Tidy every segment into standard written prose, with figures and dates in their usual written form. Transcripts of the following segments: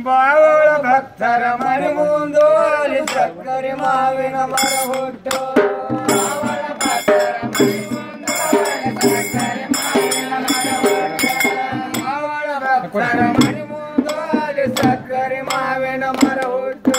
ಬಾವಳ ಭಕ್ತರ ಮನೆ ಮುಂದೋಲಿ ಸಕ್ಕರೆ ಮಾವಿನ ಮರ ಹುಟ್ಟು ಬಾವಳ ಭಕ್ತರ ಮನೆ ಮುಂದೋಲಿ ಸಕ್ಕರೆ ಮಾವಿನ ಮರ ಹುಟ್ಟು ಬಾವಳ ಭಕ್ತರ ಮನೆ ಮುಂದೋಲಿ ಸಕ್ಕರೆ ಮಾವಿನ ಮರ ಹುಟ್ಟು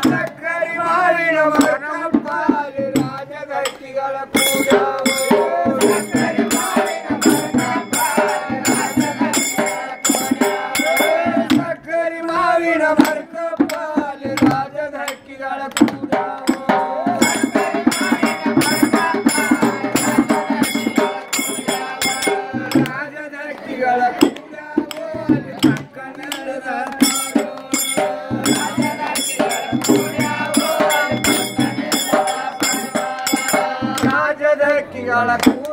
ಬಾವಳ ಭಕ್ತರ ಮನೆ ಮುಂದೋಲಿ ಸಕ್ಕರೆ ಮಾವಿನ ಮರ ಹುಟ್ಟು ಸಕ್ಕರೆ ಮಾವಿನ ಮರ ಪಾಲಿ ರಾಜಗಟ್ಟಿಗಳ ಕೂಡ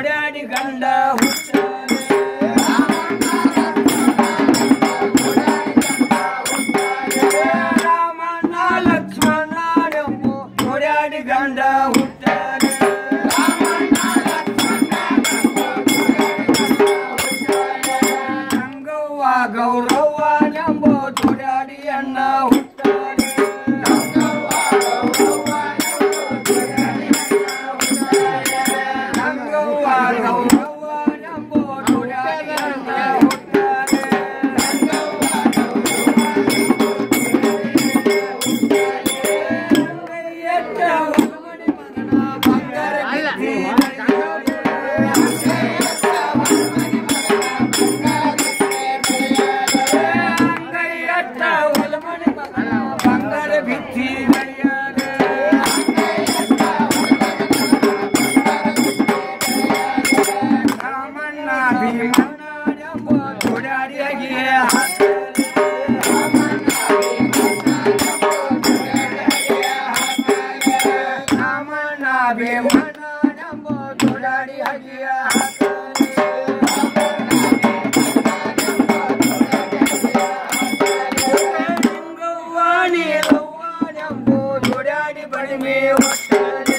ಓಡಾಡಿ ಗಂಡ ಹುಟ್ಟಾನೆ ರಾಮಣ್ಣ ಲಕ್ಷ್ಮಣನೆಂಬು ಓಡಾಡಿ ಗಂಡ ಹುಟ್ಟಾನೆ ಗಂಗವ್ವ ಗೌರವ್ವನೆಂಬ ಓಡಾಡಿ ಅಣ್ಣ ಹುಟ್ಟಾನೆ ಗಂಗವ್ವ ಗೌರವ್ವನೆಂಬ ಓಡಾಡಿ ಅಣ್ಣ ಹುಟ್ಟಾನೆ ಎಟ್ಟ ಮಗನ ಬಂಗಾರ ಅಂಗೈಯಟ್ಟ ಹೊಲಮನೆ ಮಗನ ಬಂಗಾರ ಬಿತ್ತಿ ನಡೆಯಾದೆ ರಾಮಣ್ಣ ಭೀಮಣ್ಣನೆಂಬ ಓಡಾಡಿಯಾಗಿ ರಾಮಣ್ಣ ಭೀಮಣ್ಣನೆಂಬ ಓಡಾಡಿಯಾಗಿ ಓಡಾಡಿ ಬಡಿಮೆ ಹೊಟ್ಟಲೆ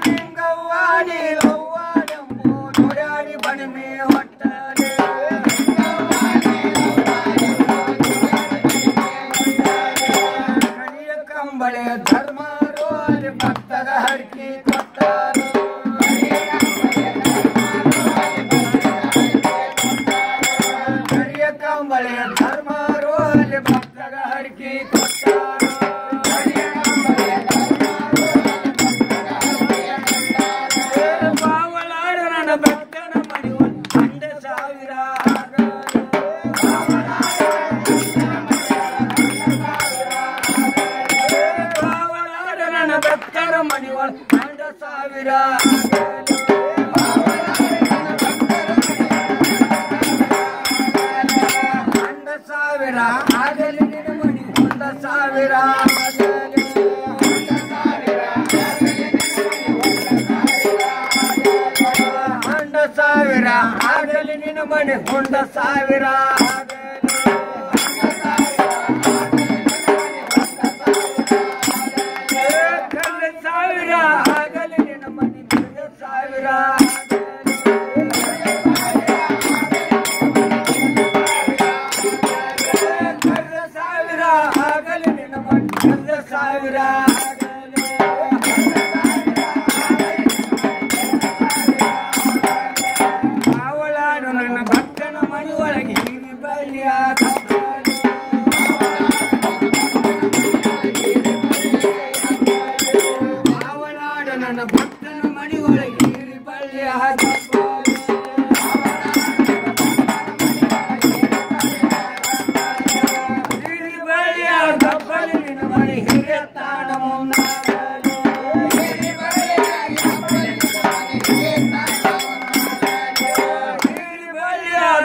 ಲಿಂಗವ್ವಾಣಿ ಲವ್ವಾನೆಂಬು ಓಡಾಡಿ ಬಡಿಮೆ ಹೊಟ್ಟಲೆ ಕರಿಯ ಕಂಬಳೆ ಧರ್ಮಾರೋ ಅಲ್ಲಿ ಭಕ್ತಗ ಹರಕಿ ಕೊಟ್ಟಾರೋ ಕರಿಯ ಕಂಬಳೆ ಧರ್ಮಾರೋ ಅಲ್ಲಿ ಭಕ್ತಗ ಹರಕಿ ಕೊಟ್ಟಾರೋ ಬಾವಲಾಡ ನನ್ನ ಭಕ್ತನ ಮಡಿವ 100,000 ಬಾವಲಾಡ ನನ್ನ ಭಕ್ತರ ಮಡಿವ 100,000 100,000 ಆಗಲಿ ನಿನ್ನ ಮಣಿ 100,000 ಆಗಲಿ 100,000 ಆಗಲಿ ನಿನ್ನ ಮಣಿ 100,000 ಆಗಲಿ ನಿನ್ನ ಮಣಿ 100,000 ಆಗಲಿ ನಿನ್ನ ಮಣಿ 100,000 ಅವಳಾಡು ನನ್ನ ಭಕ್ತನ ಮಣಿ ಒಳಗೆ ಹೀರಿ ಬಳ್ಳಿಯ ಅವಳಾಡು ನನ್ನ ಭಕ್ತನ ಮಣಿ ಒಳಗೆ ಹೀರಿ ಬಳ್ಳಿಯ ಗಬ್ಬಲಿ ನಿನ್ನ ಮಣಿ ಹಿರಿಯ ತಾಣ ಮುಂದಾಗಲು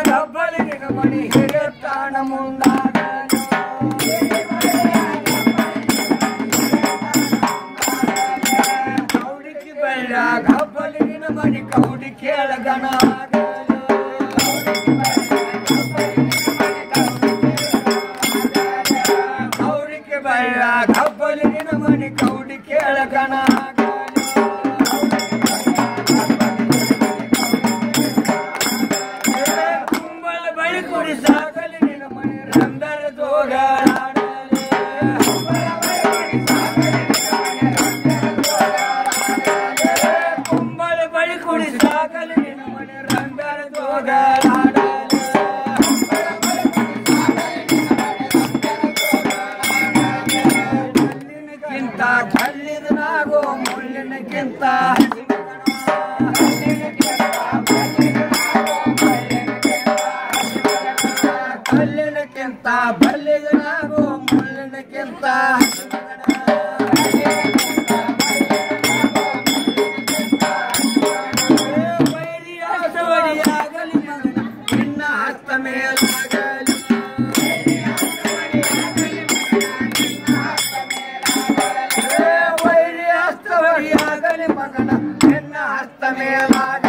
ಗಬ್ಬಲಿ ನಿನ್ನ ಮಣಿ ಹಿರಿಯ ತಾಣ ಮುಂದಾಗಲು ಕೌಡಿಕಿ ಬೆಳ್ಳ ಗಬ್ಬಲಿ ನಿನ್ನ ಮಣಿ ಕೌಡಿ ಕೇಳಗಣ ಬಳ್ಳ ಗಬ್ಬಲಿ ನಿನ್ನ ಮಣಿ ಕೌಡಿ ಕೇಳಗಣ ಕುಂಬಳ ಬಳಿ ಕುಡಿ ಸಾಗಲಿ ನಿನ್ನ ಮಣಿ ರಂದರ ತೋಗಾಡಲಿ ಕುಂಬಳ ಬಳಿ ಕುಡಿ ಸಾಗಲಿ ನಿನ್ನ ಮಣಿ ರಂದರ ತೋಗಾಡಲಿ ಕಲ್ಲಿದನಾಗೋ ಮುಳ್ಳಿನಕ್ಕಿಂತ ಕಲ್ಲಿನಕ್ಕಿಂತ ಬಲ್ಲಿದನಾಗೋ ಮುಳ್ಳಿನಕ್ಕಿಂತ ಬೈರಿಯಾಗಲಿ ಮಗನ ನಿನ್ನ ಹಸ್ತ ಮೇಲಾಗಲಿ बली पकड त्यांना हस्त मेलाग